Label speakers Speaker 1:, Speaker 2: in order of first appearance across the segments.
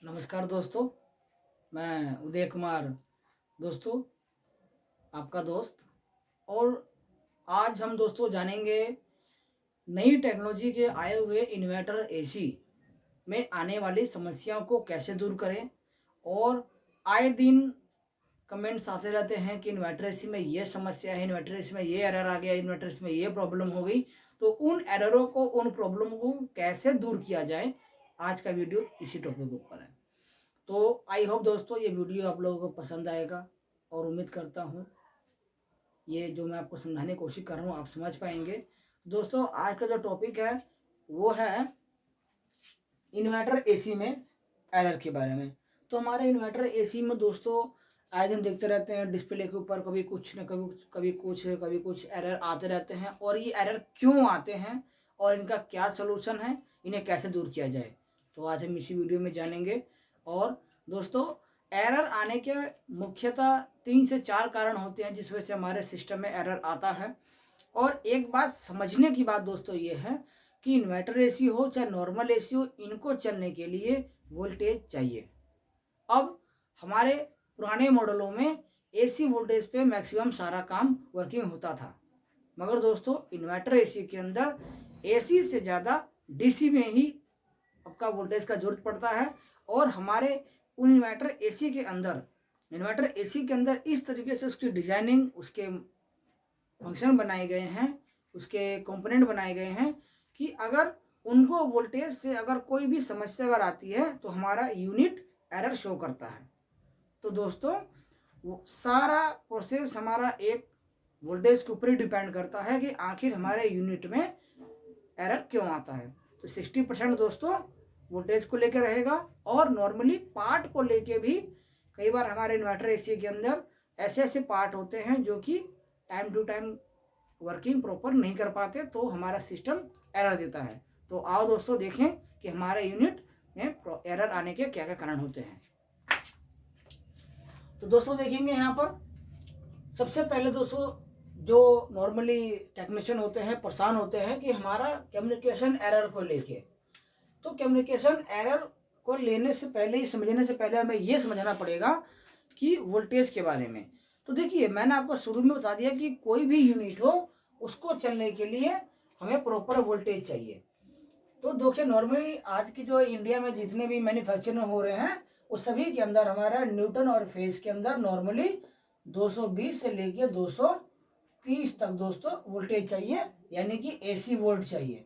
Speaker 1: नमस्कार दोस्तों, मैं उदय कुमार दोस्तों, आपका दोस्त। और आज हम दोस्तों जानेंगे नई टेक्नोलॉजी के आए हुए इन्वर्टर एसी में आने वाली समस्याओं को कैसे दूर करें। और आए दिन कमेंट्स आते रहते हैं कि इन्वर्टर एसी में ये समस्या है, इन्वर्टर एसी में ये एरर आ गया, इन्वर्टर एसी में ये प्रॉब्लम हो गई। तो उन एररों को, उन प्रॉब्लम को कैसे दूर किया जाए, आज का वीडियो इसी टॉपिक के ऊपर है। तो आई होप दोस्तों ये वीडियो आप लोगों को पसंद आएगा और उम्मीद करता हूँ ये जो मैं आपको समझाने की कोशिश कर रहा हूँ आप समझ पाएंगे। दोस्तों आज का जो टॉपिक है वो है इन्वर्टर एसी में एरर के बारे में। तो हमारे इन्वर्टर एसी में दोस्तों आए दिन देखते रहते हैं डिस्प्ले के ऊपर कभी कुछ न कभी कुछ एरर आते रहते हैं। और ये एरर क्यों आते हैं और इनका क्या सलूशन है, इन्हें कैसे दूर किया जाए, तो आज हम इसी वीडियो में जानेंगे। और दोस्तों एरर आने के मुख्यतः 3 से 4 कारण होते हैं जिस वजह से हमारे सिस्टम में एरर आता है। और एक बात समझने की बात दोस्तों ये है कि इन्वर्टर एसी हो चाहे नॉर्मल एसी हो, इनको चलने के लिए वोल्टेज चाहिए। अब हमारे पुराने मॉडलों में एसी वोल्टेज पे मैक्सिमम सारा काम वर्किंग होता था, मगर दोस्तों इन्वर्टर एसी के अंदर एसी से ज़्यादा डीसी में ही आपका वोल्टेज का जरूरत पड़ता है। और हमारे उन इन्वर्टर एसी के अंदर इस तरीके से उसकी डिजाइनिंग, उसके फंक्शन बनाए गए हैं, उसके कंपोनेंट बनाए गए हैं कि अगर उनको वोल्टेज से अगर कोई भी समस्या अगर आती है तो हमारा यूनिट एरर शो करता है। तो दोस्तों वो सारा प्रोसेस हमारा एक वोल्टेज के ऊपर ही डिपेंड करता है कि आखिर हमारे यूनिट में एरर क्यों आता है। तो 60% दोस्तों वोल्टेज को लेकर रहेगा। और नॉर्मली पार्ट को लेके भी कई बार हमारे इन्वर्टर एसी के अंदर ऐसे ऐसे पार्ट होते हैं जो कि time to time working proper नहीं कर पाते, तो हमारा सिस्टम एरर देता है। तो आओ दोस्तों देखें कि हमारे यूनिट में एरर आने के क्या क्या कारण होते हैं। तो दोस्तों देखेंगे यहाँ पर सबसे पहले दोस्तों जो नॉर्मली टेक्नीशियन होते हैं परेशान होते हैं कि हमारा कम्युनिकेशन एरर को लेके। तो कम्युनिकेशन एरर को लेने से पहले ही, समझने से पहले हमें ये समझना पड़ेगा कि वोल्टेज के बारे में। तो देखिए मैंने आपको शुरू में बता दिया कि कोई भी यूनिट हो उसको चलने के लिए हमें प्रॉपर वोल्टेज चाहिए। तो देखिए नॉर्मली आज की जो इंडिया में जितने भी मैन्युफैक्चरिंग हो रहे हैं उस सभी के अंदर हमारा न्यूटन और फेज के अंदर नॉर्मली 220 से लेकर 230 तक दोस्तों वोल्टेज चाहिए, यानी कि एसी वोल्ट चाहिए।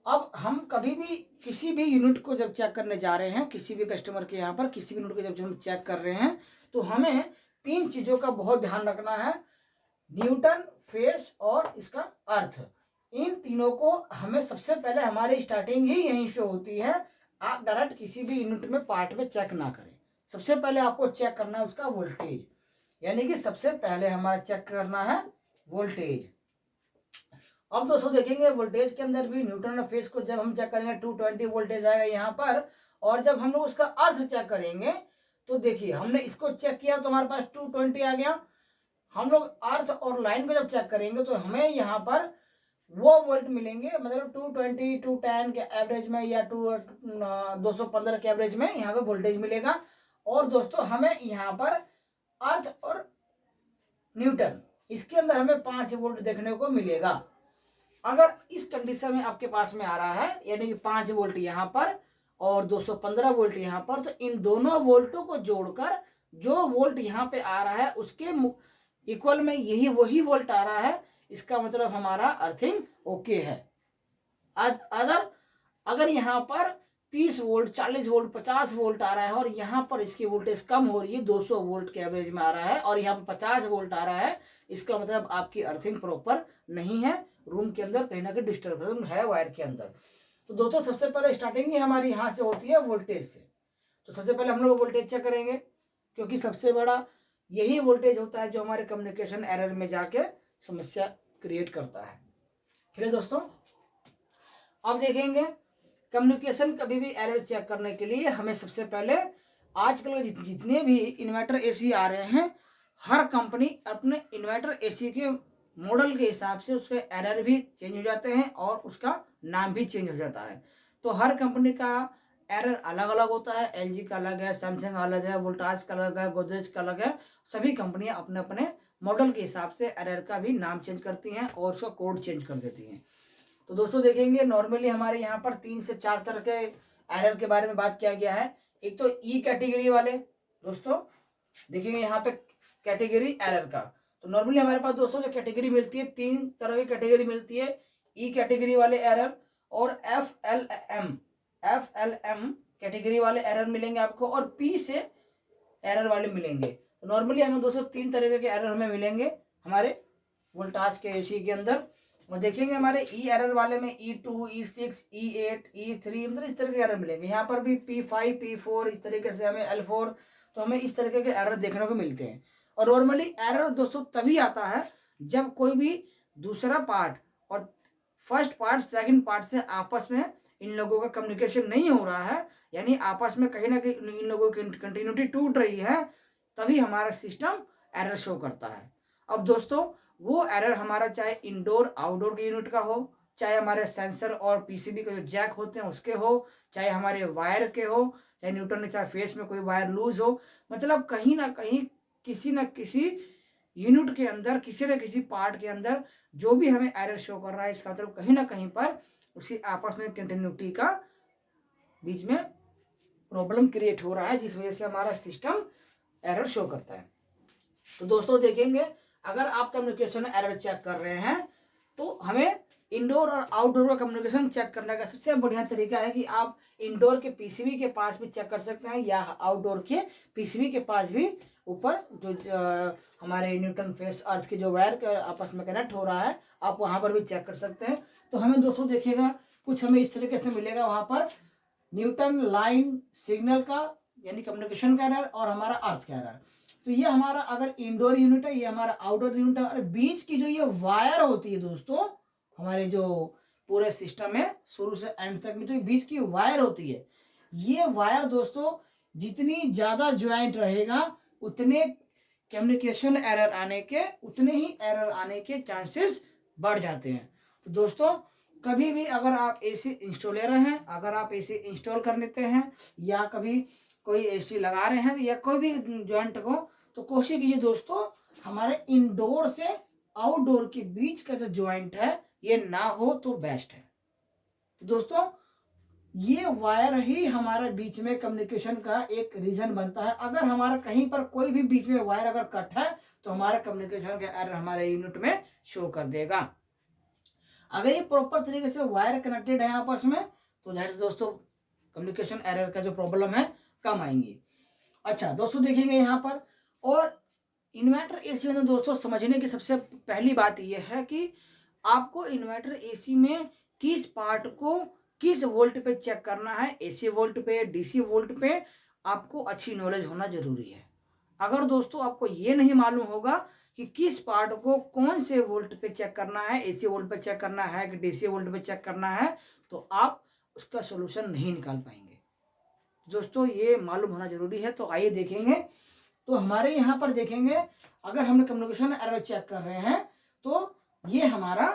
Speaker 1: अब हम कभी भी किसी भी यूनिट को जब चेक करने जा रहे हैं, किसी भी कस्टमर के यहाँ पर किसी भी यूनिट को जब हम चेक कर रहे हैं, तो हमें 3 चीज़ों का बहुत ध्यान रखना है, न्यूटन, फेज और इसका अर्थ। इन तीनों को हमें सबसे पहले, हमारी स्टार्टिंग ही यहीं से होती है। आप डायरेक्ट किसी भी यूनिट में पार्ट में चेक ना करें, सबसे पहले आपको चेक करना है उसका वोल्टेज, यानी कि सबसे पहले हमारा चेक करना है वोल्टेज। अब दोस्तों देखेंगे वोल्टेज के अंदर भी न्यूटन और फेज को जब हम चेक करेंगे 220 वोल्टेज आएगा यहाँ पर। और जब हम लोग उसका अर्थ चेक करेंगे तो देखिए हमने इसको चेक किया तो हमारे पास 220 आ गया। हम लोग अर्थ और लाइन को जब चेक करेंगे तो हमें यहाँ पर वो वोल्ट मिलेंगे, मतलब 220 210 के एवरेज में या 215 के एवरेज में यहाँ पे वोल्टेज मिलेगा। और दोस्तों हमें यहाँ पर अर्थ और न्यूटन इसके अंदर हमें 5 वोल्ट देखने को मिलेगा। अगर इस कंडीशन में आपके पास में आ रहा है, यानी कि 5 वोल्ट यहाँ पर और 215 वोल्ट यहाँ पर, तो इन दोनों वोल्टों को जोड़कर जो वोल्ट यहाँ पे आ रहा है उसके इक्वल में यही वही वोल्ट आ रहा है, इसका मतलब हमारा अर्थिंग ओके है। अगर अगर यहाँ पर 30 वोल्ट 40 वोल्ट 50 वोल्ट आ रहा है और यहाँ पर इसकी वोल्टेज कम हो रही है, 200 वोल्ट के एवरेज में आ रहा है और यहाँ पर 50 वोल्ट आ रहा है, इसका मतलब आपकी अर्थिंग प्रॉपर नहीं है, रूम के अंदर कहीं ना कहीं डिस्टर्बेंस है वायर के अंदर। तो दोस्तों सबसे पहले स्टार्टिंग ही हमारी यहाँ से होती है वोल्टेज से। तो सबसे पहले हम लोग वोल्टेज चेक करेंगे, क्योंकि सबसे बड़ा यही वोल्टेज होता है जो हमारे कम्युनिकेशन एरर में जाके समस्या क्रिएट करता है। ठीक है दोस्तों, अब देखेंगे कम्युनिकेशन कभी भी एरर चेक करने के लिए हमें सबसे पहले, आजकल जितने भी इन्वर्टर एसी आ रहे हैं, हर कंपनी अपने इन्वर्टर एसी के मॉडल के हिसाब से उसके एरर भी चेंज हो जाते हैं और उसका नाम भी चेंज हो जाता है। तो हर कंपनी का एरर अलग अलग होता है, एलजी का अलग है, सैमसंग अलग है, वोल्टास का अलग है, गोदरेज का अलग है। सभी कंपनियां अपने अपने मॉडल के हिसाब से एरर का भी नाम चेंज करती हैं और उसका कोड चेंज कर देती हैं। तो दोस्तों देखेंगे नॉर्मली हमारे यहाँ पर 3 से 4 तरह के एरर के बारे में बात किया गया है। एक तो ई कैटेगरी वाले दोस्तों देखेंगे यहाँ पे कैटेगरी एरर का। तो नॉर्मली हमारे पास दोस्तों जो कैटेगरी मिलती है, 3 तरह की कैटेगरी मिलती है। ई कैटेगरी वाले एरर और एफ एल एम कैटेगरी वाले एरर मिलेंगे आपको, और पी से एरर वाले मिलेंगे। तो नॉर्मली हमें दोस्तों 3 तरह के एरर हमें मिलेंगे हमारे वोल्टास के एसी के अंदर। और देखेंगे हमारे ई एरर वाले में E2, E6, E8, E3 मतलब इस तरह के एरर मिलेंगे। यहाँ पर भी P5, P4 इस तरीके से हमें L4, तो हमें इस तरीके के एरर देखने को मिलते हैं। और नॉर्मली एरर दोस्तों तभी आता है जब कोई भी दूसरा पार्ट और फर्स्ट पार्ट सेकंड पार्ट से आपस में इन लोगों का कम्युनिकेशन नहीं हो रहा है, यानी आपस में कहीं ना कहीं इन लोगों की कंटिन्यूटी टूट रही है, तभी हमारा सिस्टम एरर शो करता है। अब दोस्तों वो एरर हमारा चाहे इंडोर आउटडोर के यूनिट का हो, चाहे हमारे सेंसर और पीसीबी के जो जैक होते हैं उसके हो, चाहे हमारे वायर के हो, चाहे न्यूट्रल चाहे फेस में कोई वायर लूज हो, मतलब कहीं ना कहीं किसी न किसी यूनिट के अंदर, किसी न किसी पार्ट के अंदर जो भी हमें एरर शो कर रहा है, इसका मतलब कहीं ना कहीं पर उसी आपस में कंटिन्यूटी का बीच में प्रॉब्लम क्रिएट हो रहा है, जिस वजह से हमारा सिस्टम एरर शो करता है। तो दोस्तों देखेंगे अगर आप कम्युनिकेशन एरर चेक कर रहे हैं तो हमें इंडोर और आउटडोर का कम्युनिकेशन चेक करने का सबसे बढ़िया तरीका है कि आप इंडोर के पीसीबी के पास भी चेक कर सकते हैं, या आउटडोर के पीसीबी के पास भी ऊपर जो हमारे न्यूटन फेस अर्थ के जो वायर के आपस में कनेक्ट हो रहा है, आप वहां पर भी चेक कर सकते हैं। तो हमें दोस्तों देखिएगा कुछ हमें इस तरीके से मिलेगा वहां पर न्यूटन लाइन सिग्नल का यानी कम्युनिकेशन का एरर और हमारा अर्थ का एरर। तो ये हमारा अगर इंडोर यूनिट है, ये हमारा आउटडोर यूनिट है, और बीच की जो ये वायर होती है दोस्तों हमारे जो पूरे सिस्टम में शुरू से एंड तक में जो बीच की वायर होती है, ये वायर दोस्तों जितनी ज्यादा ज्वाइंट रहेगा उतने कम्युनिकेशन एरर आने के, उतने ही एरर आने के चांसेस बढ़ जाते हैं। तो दोस्तों कभी भी अगर आप एसी इंस्टॉलर हैं, अगर आप एसी इंस्टॉल कर लेते हैं या कभी कोई एसी लगा रहे हैं या कोई भी जॉइंट को, तो कोशिश कीजिए दोस्तों हमारे इंडोर से आउटडोर के बीच का जो जॉइंट है ये ना हो तो बेस्ट है। तो दोस्तों ये वायर ही हमारा बीच में कम्युनिकेशन का एक रीजन बनता है। अगर हमारा कहीं पर कोई भी बीच में वायर अगर कट है तो हमारा कम्युनिकेशन का एरर हमारे यूनिट में शो कर देगा। अगर ये प्रॉपर तरीके से वायर कनेक्टेड है आपस में तो जाहिर से दोस्तों कम्युनिकेशन एरर का जो प्रॉब्लम है कम आएंगी। अच्छा दोस्तों देखेंगे यहाँ पर, और इन्वर्टर एसी में दोस्तों समझने की सबसे पहली बात यह है कि आपको इन्वर्टर एसी में किस पार्ट को किस वोल्ट पे चेक करना है, एसी वोल्ट पे, डीसी वोल्ट पे, आपको अच्छी नॉलेज होना जरूरी है। अगर दोस्तों आपको ये नहीं मालूम होगा कि किस पार्ट को कौन से वोल्ट पे चेक करना है, एसी वोल्ट पे चेक करना है कि डीसी वोल्ट पे चेक करना है, तो आप उसका सोल्यूशन नहीं निकाल पाएंगे। दोस्तों ये मालूम होना जरूरी है। तो आइए देखेंगे, तो हमारे यहाँ पर देखेंगे अगर हमने कम्युनिकेशन एरर चेक कर रहे हैं तो ये हमारा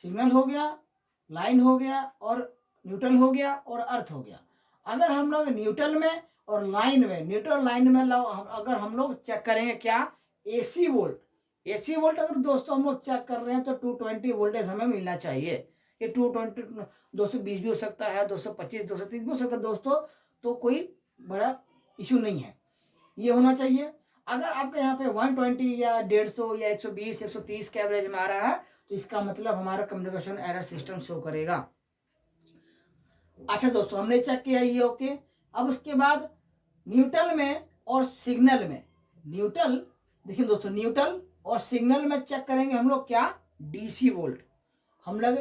Speaker 1: सिग्नल हो गया, लाइन हो गया और न्यूट्रल हो गया और अर्थ हो गया। अगर हम लोग न्यूट्रल में और लाइन में, न्यूट्रल लाइन में अगर हम लोग चेक करेंगे क्या, एसी वोल्ट, एसी वोल्ट अगर दोस्तों हम लोग चेक कर रहे हैं तो 220 वोल्टेज हमें मिलना चाहिए। ये 220 220 भी हो सकता है, 225 230 भी हो सकता है दोस्तों, तो कोई बड़ा इशू नहीं है, ये होना चाहिए। अगर आपके यहाँ पे 120 या 150 या 120 130 के एवरेज में आ रहा है तो इसका मतलब हमारा कम्युनिकेशन एरर सिस्टम शो करेगा। अच्छा दोस्तों हमने चेक किया ये ओके। अब उसके बाद न्यूट्रल में और सिग्नल में, न्यूट्रल देखिए दोस्तों न्यूट्रल और सिग्नल में चेक करेंगे हम लोग क्या, डीसी वोल्ट। हम लोग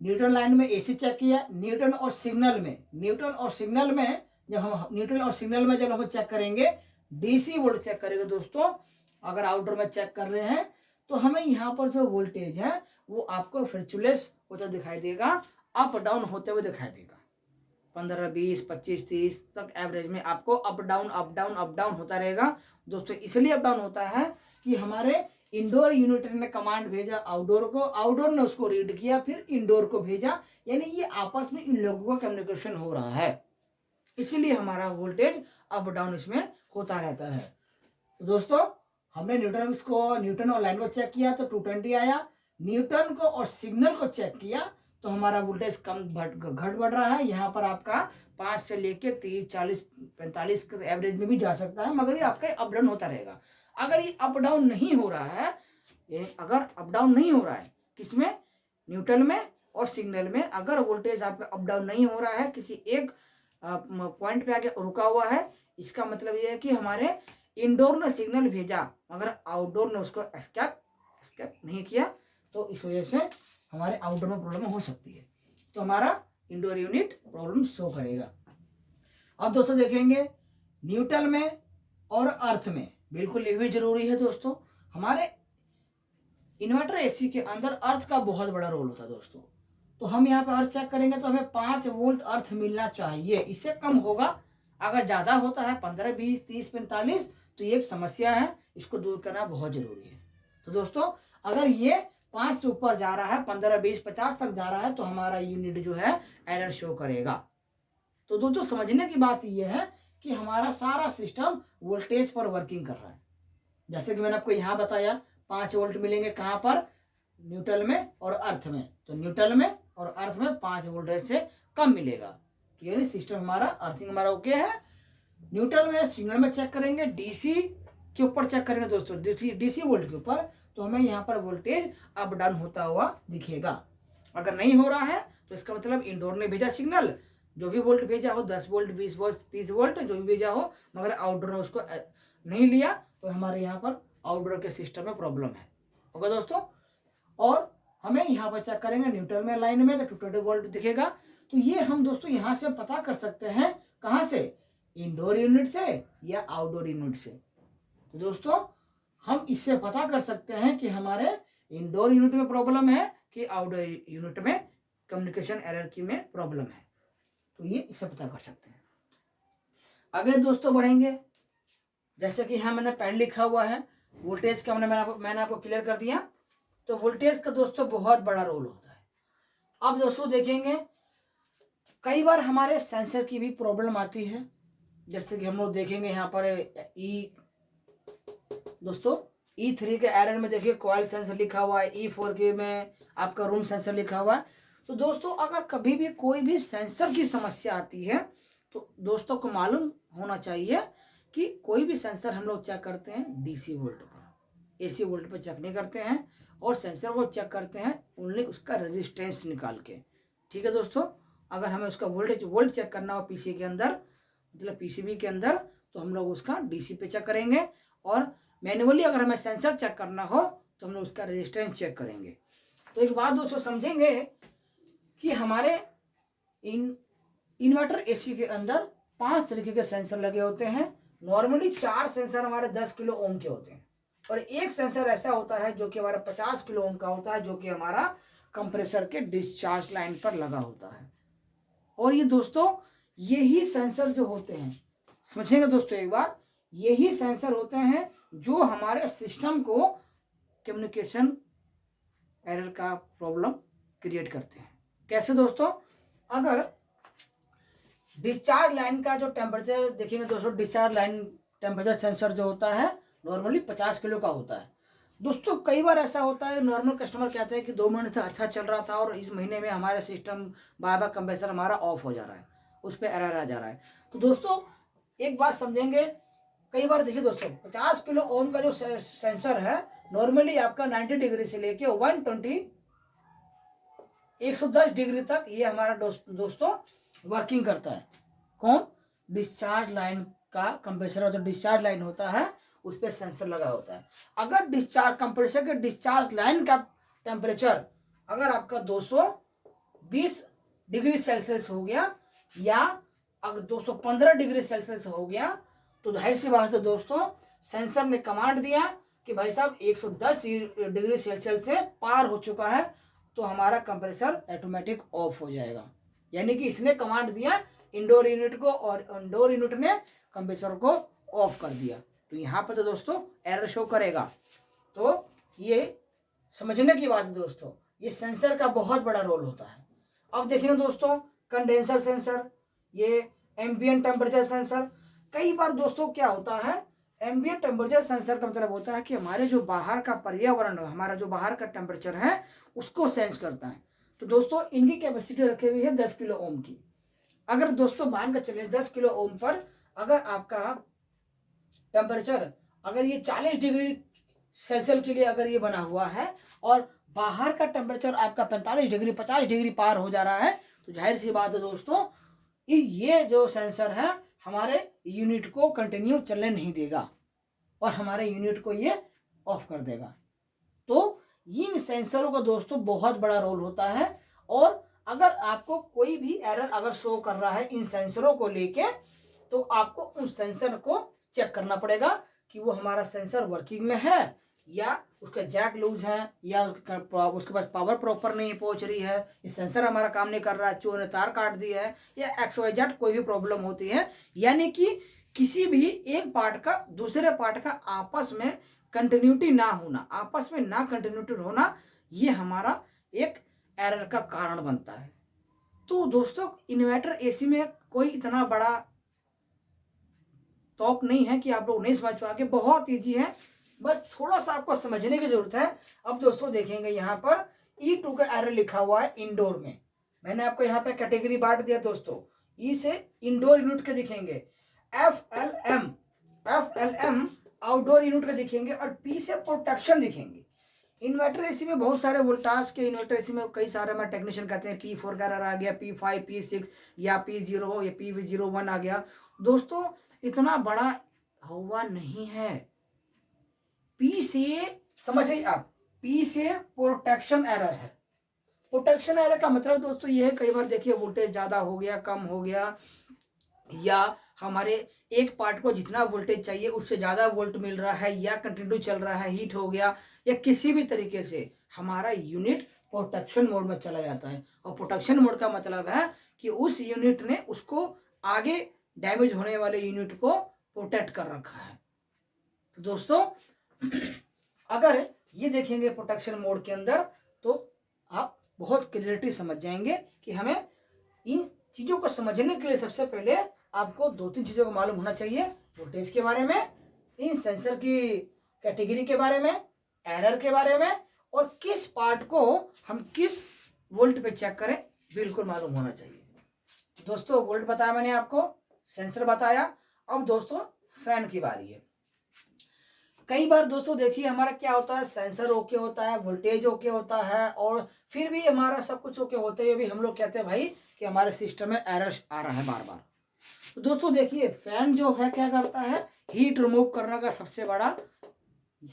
Speaker 1: न्यूट्रल लाइन में एसी चेक किया, न्यूट्रल और सिग्नल में, न्यूट्रल और सिग्नल में जब हम न्यूट्रल और सिग्नल में जब हम चेक करेंगे डीसी वोल्ट चेक करेंगे दोस्तों। अगर आउटडोर में चेक कर रहे हैं तो हमें यहाँ पर जो वोल्टेज है वो आपको फ्लक्चुएट होता दिखाई देगा, अप डाउन होते हुए दिखाई देगा। 15 20 25 30 तक एवरेज में आपको up down up down up down होता रहेगा दोस्तों। इसलिए अप डाउन होता है कि हमारे इंडोर यूनिट ने कमांड भेजा आउटडोर को, आउटडोर ने उसको रीड किया, फिर इंडोर को भेजा, यानी ये आपस में इन लोगों का कम्युनिकेशन हो रहा है, इसीलिए हमारा वोल्टेज अप डाउन इसमें होता रहता है। तो दोस्तों हमने न्यूटन और लाइन को चेक किया तो 220 आया, न्यूटन को और सिग्नल को चेक किया तो हमारा वोल्टेज कम घट बढ़ रहा है। यहाँ पर आपका 5 से लेके 30, 40, 45 के एवरेज में भी जा सकता है, मगर ये आपका अप डाउन होता रहेगा। अगर ये अप डाउन नहीं हो रहा है, अगर अप डाउन नहीं हो रहा है किसमें, न्यूट्रल में और सिग्नल में, अगर वोल्टेज आपका अप डाउन नहीं हो रहा है, किसी एक पॉइंट पे आके रुका हुआ है, इसका मतलब ये है कि हमारे इंडोर ने सिग्नल भेजा मगर आउटडोर ने उसको एस्केप नहीं किया, तो इस वजह से हमारे आउटडोर में प्रॉब्लम हो सकती है, तो हमारा इंडोर यूनिट प्रॉब्लम शो करेगा। अब दोस्तों देखेंगे न्यूट्रल में और अर्थ में, बिल्कुल ये भी जरूरी है दोस्तों। हमारे इन्वर्टर एसी के अंदर अर्थ का बहुत बड़ा रोल होता है दोस्तों। तो हम यहाँ पे अर्थ चेक करेंगे तो हमें 5 वोल्ट अर्थ मिलना चाहिए, इससे कम होगा। अगर ज्यादा होता है 15, 20, 30, 45 तो ये एक समस्या है, इसको दूर करना बहुत जरूरी है। तो दोस्तों अगर ये 5 से ऊपर जा रहा है, 15, 20, 50 तक जा रहा है तो हमारा यूनिट जो है एरर शो करेगा। तो दोस्तों समझने की बात यह है कि हमारा सारा सिस्टम वोल्टेज पर वर्किंग कर रहा है। जैसे कि मैंने आपको यहाँ बताया 5 वोल्ट मिलेंगे कहाँ पर, न्यूट्रल में और अर्थ में। तो न्यूट्रल में और अर्थ में 5 वोल्टेज से कम मिलेगा, तो यानी सिस्टम हमारा, अर्थिंग हमारा ओके है। न्यूट्रल में सिग्नल में चेक करेंगे, डीसी के ऊपर चेक करेंगे दोस्तों, डीसी वोल्ट के ऊपर, तो हमें यहाँ पर वोल्टेज अप डाउन होता हुआ दिखेगा। अगर नहीं हो रहा है तो इसका मतलब इंडोर ने भेजा सिग्नल, जो भी वोल्ट भेजा हो, 10 वोल्ट, 20 वोल्ट, 30 वोल्ट, जो भी भेजा हो, मगर आउटडोर ने उसको नहीं लिया, तो हमारे यहाँ पर आउटडोर के सिस्टम में प्रॉब्लम है। ओके दोस्तों, और हमें यहाँ पर चेक करेंगे न्यूट्रल में लाइन में तो 220 वोल्ट दिखेगा। तो ये हम दोस्तों यहाँ से पता कर सकते हैं, कहाँ से, इंडोर यूनिट से या आउटडोर यूनिट से। तो दोस्तों हम इससे पता कर सकते हैं कि हमारे इंडोर यूनिट में प्रॉब्लम है कि आउटडोर यूनिट में कम्युनिकेशन एरर की में प्रॉब्लम है, तो ये इससे पता कर सकते हैं। आगे दोस्तों बढ़ेंगे, जैसे कि यहाँ मैंने पहले लिखा हुआ है वोल्टेज का, मैंने आपको क्लियर कर दिया। तो वोल्टेज का दोस्तों बहुत बड़ा रोल होता है। अब दोस्तों देखेंगे कई बार हमारे सेंसर की भी प्रॉब्लम आती है, जैसे कि हम लोग देखेंगे यहाँ पर दोस्तों E3 के एरर में देखिए कॉइल सेंसर लिखा हुआ है, E4 के में आपका रूम सेंसर लिखा हुआ है। तो दोस्तों अगर कभी भी कोई भी सेंसर की समस्या आती है तो दोस्तों को मालूम होना चाहिए कि कोई भी सेंसर हम लोग चेक करते हैं डीसी वोल्ट पर, एसी वोल्ट पर चेक नहीं करते हैं, और सेंसर को चेक करते हैं ओनली उसका रेजिस्टेंस निकाल के। ठीक है दोस्तों, अगर हमें उसका वोल्ट चेक करना हो पीसी के अंदर, मतलब पीसीबी के अंदर, तो हम लोग उसका डीसी पे चेक करेंगे, और मैन्युअली अगर हमें सेंसर चेक करना हो तो हम लोग उसका रेजिस्टेंस चेक करेंगे। तो एक बात दोस्तों समझेंगे कि हमारे इन्वर्टर एसी के अंदर 5 तरीके के सेंसर लगे होते हैं। नॉर्मली 4 सेंसर हमारे 10 किलो ओम के होते हैं, और एक सेंसर ऐसा होता है जो कि हमारा 50 किलो ओम का होता है, जो कि हमारा कंप्रेसर के डिस्चार्ज लाइन पर लगा होता है। और ये दोस्तों यही सेंसर जो होते हैं, समझेंगे दोस्तों एक बार, यही सेंसर होते हैं जो हमारे सिस्टम को कम्युनिकेशन एरर का प्रॉब्लम क्रिएट करते हैं। कैसे दोस्तों, अगर डिस्चार्ज लाइन का जो टेम्परेचर देखेंगे दोस्तों, डिस्चार्ज लाइन टेम्परेचर सेंसर जो होता है नॉर्मली 50 किलो का होता है। दोस्तों कई बार ऐसा होता है, नॉर्मल कस्टमर कहते हैं कि 2 महीने से अच्छा चल रहा था और इस महीने में हमारा सिस्टम बार कंप्रेसर हमारा ऑफ हो जा रहा है, उस पर एरर आ जा रहा है। तो दोस्तों एक बात समझेंगे, कई बार देखिए दोस्तों 50 किलो ओम का जो सेंसर है नॉर्मली आपका 90 डिग्री से लेके 110 डिग्री तक ये हमारा दोस्तों वर्किंग करता है। कौन, डिस्चार्ज लाइन का कंप्रेसर, जो डिस्चार्ज लाइन होता है उस पर सेंसर लगा होता है। अगर डिस्चार्ज कंप्रेसर के डिस्चार्ज लाइन का टेम्परेचर अगर आपका 220 डिग्री सेल्सियस हो गया या अगर 215 डिग्री सेल्सियस हो गया, तो जाहिर सी बात है दोस्तों सेंसर ने कमांड दिया कि भाई साहब 110 डिग्री सेल्सियस से पार हो चुका है, तो हमारा कंप्रेसर ऑटोमेटिक ऑफ हो जाएगा। यानी कि इसने कमांड दिया इंडोर यूनिट को, और इंडोर यूनिट ने कंप्रेसर को ऑफ कर दिया। तो यहाँ पर तो दोस्तों एरर शो करेगा। तो ये समझने की बात है दोस्तों, ये सेंसर का बहुत बड़ा रोल होता है। अब देखेंगे दोस्तों, कंडेंसर सेंसर, ये एम्बिएंट टेम्परेचर सेंसर। कई बार दोस्तों क्या होता है, एम्बिएंट टेम्परेचर सेंसर का मतलब होता है कि हमारे जो बाहर का पर्यावरण है, हमारा जो बाहर का टेम्परेचर है उसको सेंस करता है। तो दोस्तों इनकी कैपेसिटी रखी हुई है 10 किलो ओम की। अगर दोस्तों मान कर चले 10 किलो ओम पर अगर आपका टेम्परेचर अगर ये 40 डिग्री सेल्सियस के लिए अगर ये बना हुआ है और बाहर का टेम्परेचर आपका 45 डिग्री 50 डिग्री पार हो जा रहा है, तो जाहिर सी बात है दोस्तों ये जो सेंसर है हमारे यूनिट को कंटिन्यू चलने नहीं देगा और हमारे यूनिट को ये ऑफ कर देगा। तो इन सेंसरों का दोस्तों बहुत बड़ा रोल होता है। और अगर आपको कोई भी एरर अगर शो कर रहा है इन सेंसरों को लेके, तो आपको उन सेंसर को चेक करना पड़ेगा कि वो हमारा सेंसर वर्किंग में है या उसका जैक लूज है या उसके पास पावर प्रॉपर नहीं पहुंच रही है, ये सेंसर हमारा काम नहीं कर रहा है, चोर ने तार काट दी है या XYZ कोई भी प्रॉब्लम होती है। यानी कि किसी भी एक पार्ट का दूसरे पार्ट का आपस में कंटिन्यूटी ना होना, आपस में ना कंटिन्यूटी होना, ये हमारा एक एरर का कारण बनता है। तो दोस्तों इन्वर्टर एसी में कोई इतना बड़ा टॉप नहीं है कि आप लोग नहीं समझ पाओगे, बहुत ईजी है, बस थोड़ा सा आपको समझने की जरूरत है। अब दोस्तों देखेंगे यहाँ पर E2 का एरर लिखा हुआ है इंडोर में। मैंने आपको यहाँ पे कैटेगरी बांट दिया दोस्तों, ई से इंडोर यूनिट के दिखेंगे, F L M outdoor unit के दिखेंगे और पी से प्रोटेक्शन दिखेंगे। इन्वर्टर एसी में बहुत सारे वोल्टाज के इन्वर्टर एसी में कई सारे हमारे टेक्नीशियन कहते हैं P4 का एरर आ गया, P5 P6 या P0 या P01 आ गया। दोस्तों इतना बड़ा हुआ नहीं है। पी से समझिए आप, पी से प्रोटेक्शन एरर है। प्रोटेक्शन एरर का मतलब दोस्तों ये है, कई बार देखिए वोल्टेज ज्यादा हो गया कम हो गया या हमारे एक पार्ट को जितना वोल्टेज चाहिए उससे ज्यादा वोल्ट मिल रहा है या कंटिन्यू चल रहा है, हीट हो गया या किसी भी तरीके से हमारा यूनिट प्रोटेक्शन मोड में चला जाता है। और प्रोटेक्शन मोड का मतलब है कि उस यूनिट ने उसको आगे डैमेज होने वाले यूनिट को प्रोटेक्ट कर रखा है। तो दोस्तों अगर ये देखेंगे प्रोटेक्शन मोड के अंदर तो आप बहुत क्लियरिटी समझ जाएंगे कि हमें इन चीजों को समझने के लिए सबसे पहले आपको 2-3 चीजों को मालूम होना चाहिए, वोल्टेज के बारे में, इन सेंसर की कैटेगरी के बारे में, एरर के बारे में, और किस पार्ट को हम किस वोल्ट पे चेक करें बिल्कुल मालूम होना चाहिए। दोस्तों वोल्ट बताया मैंने आपको, सेंसर बताया, अब दोस्तों फैन की बारी है। कई बार दोस्तों देखिए हमारा क्या होता है, सेंसर ओके होता है, वोल्टेज ओके होता है और फिर भी हमारा सब कुछ ओके होते हुए भी हम लोग कहते हैं भाई कि हमारे सिस्टम में एरर आ रहा है बार बार। तो दोस्तों देखिए फैन जो है क्या करता है, हीट रिमूव करने का सबसे बड़ा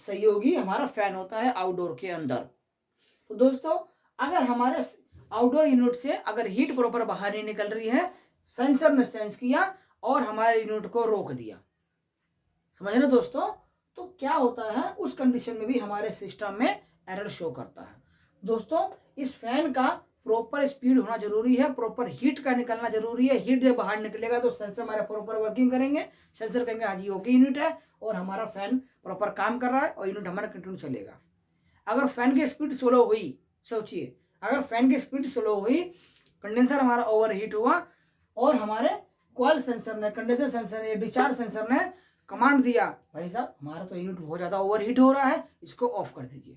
Speaker 1: सहयोगी हमारा फैन होता है आउटडोर के अंदर। तो दोस्तों अगर हमारे आउटडोर यूनिट से अगर हीट प्रॉपर बाहर नहीं निकल रही है, सेंसर ने सेंस किया और हमारे यूनिट को रोक दिया, समझ रहे दोस्तों, तो क्या होता है उस कंडीशन में भी हमारे सिस्टम में एरर शो करता है। दोस्तों इस फैन का प्रॉपर स्पीड होना जरूरी है, प्रॉपर हीट का निकलना जरूरी है। हीट जब बाहर निकलेगा तो सेंसर हमारा प्रॉपर वर्किंग करेंगे, सेंसर कहेंगे हाँ जी ओके यूनिट है और हमारा फैन प्रॉपर काम कर रहा है और यूनिट हमारा कंटिन्यू चलेगा। अगर फैन की स्पीड स्लो हुई, सोचिए अगर फैन की स्पीड स्लो हुई, कंडेंसर हमारा ओवर हीट हुआ और हमारे कॉइल सेंसर ने, कंडेंसर सेंसर ने, डिस्चार्ज सेंसर ने कमांड दिया भाई साहब हमारा तो यूनिट बहुत ज्यादा ओवर हीट हो रहा है, इसको ऑफ कर दीजिए,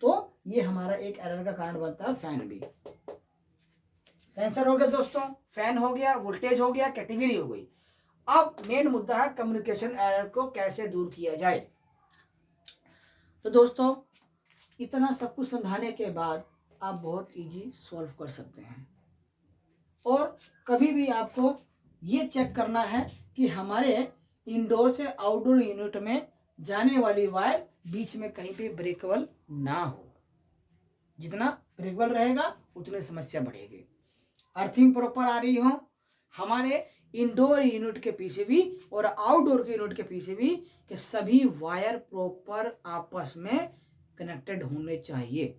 Speaker 1: तो ये हमारा एक एरर का कारण बनता है। फैन भी, सेंसर हो गया दोस्तों, फैन हो गया, वोल्टेज हो गया, कैटेगरी हो गई। अब मेन मुद्दा है कम्युनिकेशन एरर को कैसे दूर किया जाए। तो दोस्तों इतना सब कुछ समझाने के बाद आप बहुत इजी सॉल्व कर सकते हैं। और कभी भी आपको ये चेक करना है कि हमारे इंडोर से आउटडोर यूनिट में जाने वाली वायर बीच में कहीं पे ब्रेकेबल ना हो। जितना ब्रेकेबल रहेगा उतनी समस्या बढ़ेगी। अर्थिंग प्रॉपर आ रही हो हमारे इंडोर यूनिट के पीछे भी और आउटडोर के यूनिट के पीछे भी, कि सभी वायर प्रॉपर आपस में कनेक्टेड होने चाहिए।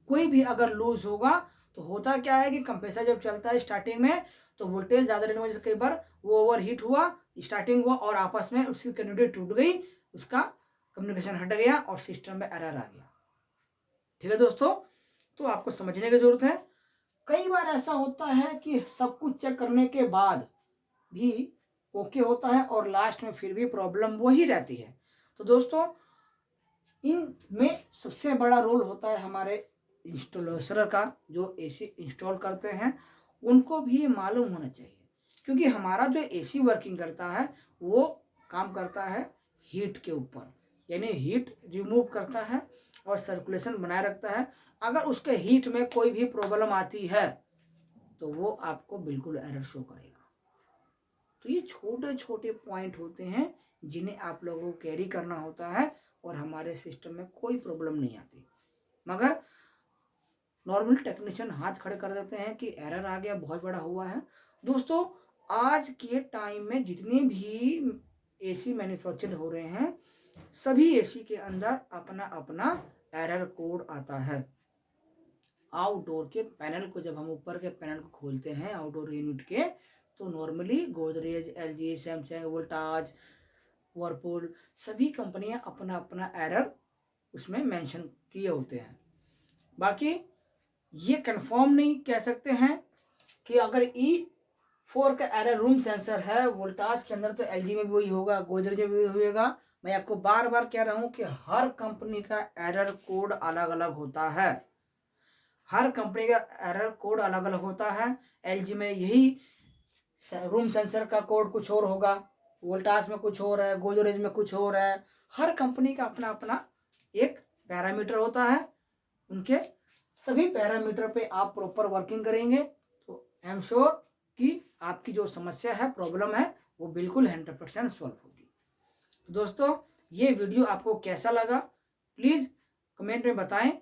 Speaker 1: कोई भी अगर लूज होगा तो होता क्या है कि कंप्रेसर जब चलता है स्टार्टिंग में तो वोल्टेज ज्यादा रहने की वजह से कई बार वो ओवर हीट हुआ, स्टार्टिंग हुआ और आपस में उसकी कनेक्टिविटी टूट गई, उसका कम्युनिकेशन हट गया और सिस्टम में एरर आ गया। ठीक है दोस्तों, तो आपको समझने की जरूरत है। कई बार ऐसा होता है कि सब कुछ चेक करने के बाद भी ओके होता है और लास्ट में फिर भी प्रॉब्लम वही रहती है। तो दोस्तों, इनमें सबसे बड़ा रोल होता है हमारे इंस्टॉलर का, जो एसी इंस्टॉल करते हैं उनको भी मालूम होना चाहिए, क्योंकि हमारा जो एसी वर्किंग करता है वो काम करता है हीट के ऊपर, यानी हीट रिमूव करता है और सर्कुलेशन बनाए रखता है। अगर उसके हीट में कोई भी प्रॉब्लम आती है तो वो आपको बिल्कुल एरर शो करेगा। तो ये छोटे छोटे पॉइंट होते हैं जिन्हें आप लोगों को कैरी करना होता है और हमारे सिस्टम में कोई प्रॉब्लम नहीं आती। मगर नॉर्मल टेक्नीशियन हाथ खड़े कर देते हैं कि एरर आ गया, बहुत बड़ा हुआ है। दोस्तों, आज के टाइम में जितने भी एसी मैन्युफैक्चर हो रहे हैं सभी एसी के अंदर अपना अपना एरर कोड आता है। आउटडोर के पैनल को जब हम ऊपर के पैनल को खोलते हैं आउटडोर यूनिट के, तो normally Godrej, LG, Samsung, Voltas, Whirlpool सभी कंपनियां अपना अपना एरर उसमें मेंशन किए होते हैं। बाकी ये कंफर्म नहीं कह सकते हैं कि अगर E4 का एरर रूम सेंसर है वोल्टाज के अंदर तो एलजी में भी वही होगा, गोदरेज में भी होगा। मैं आपको बार बार कह रहा हूं कि हर कंपनी का एरर कोड अलग अलग होता है। हर कंपनी का एरर कोड अलग अलग होता है। एलजी में यही रूम सेंसर का कोड कुछ और होगा, वोल्टास में कुछ और है, गोदरेज में कुछ और है। हर कंपनी का अपना अपना एक पैरामीटर होता है। उनके सभी पैरामीटर पे आप प्रॉपर वर्किंग करेंगे तो आई एम श्योर कि आपकी जो समस्या है, प्रॉब्लम है, वो बिल्कुल 100% सॉल्व होगी। तो दोस्तों, ये वीडियो आपको कैसा लगा प्लीज़ कमेंट में बताएं,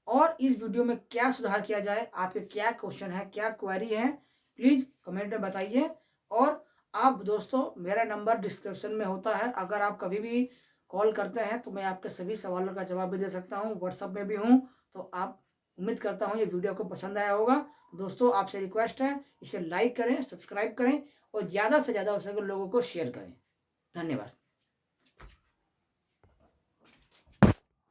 Speaker 1: और इस वीडियो में क्या सुधार किया जाए, आपके क्या क्वेश्चन है, क्या क्वेरी है, प्लीज़ कमेंट में बताइए। और आप दोस्तों, मेरा नंबर डिस्क्रिप्शन में होता है, अगर आप कभी भी कॉल करते हैं तो मैं आपके सभी सवालों का जवाब भी दे सकता हूँ, व्हाट्सएप में भी हूँ। तो आप, उम्मीद करता हूँ ये वीडियो आपको पसंद आया होगा। दोस्तों, आपसे रिक्वेस्ट है, इसे लाइक करें, सब्सक्राइब करें और ज़्यादा से ज़्यादा लोगों को शेयर करें। धन्यवाद।